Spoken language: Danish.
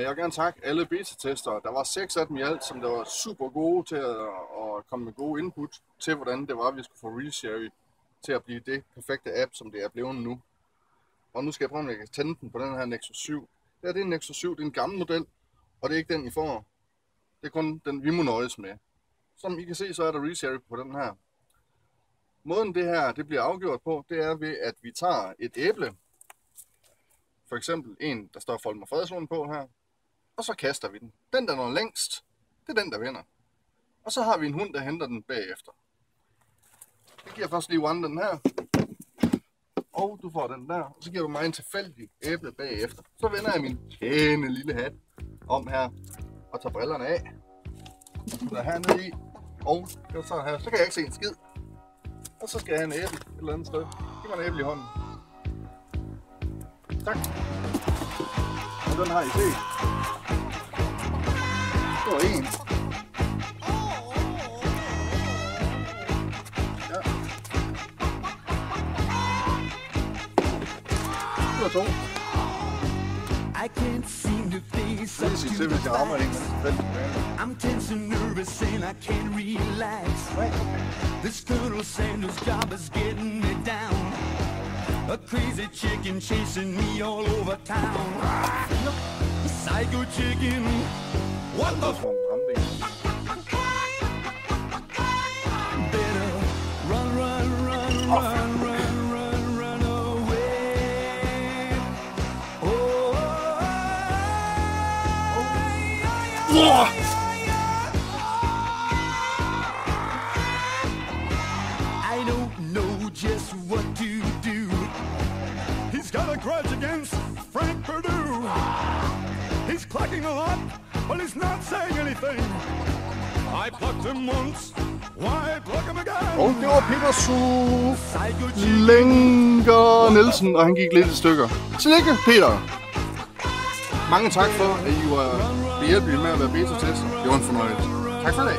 jeg vil gerne takke alle beta-testere. Der var 6 af dem i alt, som der var super gode til at komme med gode input til, hvordan det var, vi skulle få ReSherry til at blive det perfekte app, som det er blevet nu. Og nu skal jeg prøve, om jeg kan tænde den på den her Nexus 7. Det er en Nexus 7, det er en gammel model, og det er ikke den, I får. Det er kun den, vi må nøjes med. Som I kan se, så er der ReSherry på den her. Måden det her det bliver afgjort på, det er ved, at vi tager et æble. For eksempel en, der står Folmer Fredslund på her. Og så kaster vi den. Den, der når længst, det er den, der vinder. Og så har vi en hund, der henter den bagefter. Jeg giver først lige one den her. Og du får den der. Og så giver du mig en tilfældig æble bagefter. Så vender jeg min pæne lille hat om her. Og tager brillerne af. Der hernede i. Og så her. Så kan jeg ikke se en skid. Og så skal jeg have en æble et eller andet sted. Giv mig en æble i hånden. Tak. Og den har I set. Det var en. Ja. Det var to. Det er sit til, hvis jeg rammer en. I'm tense and nervous and I can't relax. This Colonel Sanders job is getting me down. A crazy chicken chasing me all over town. Psycho chicken, what the f***? Better run, run, run, run, run, run, run away. Oh, I don't know just what to do. He's got a grudge against Frank Perdue. He's clacking a lot, but he's not saying anything. I plucked him once, why pluck him again? Og det var Peter Længer Nielsen, og han gik lidt i stykker. Tillykke, Peter! Mange tak for, at I var behjælpelige med at være beta-tester. Det var en fornøjelse. Tak for det.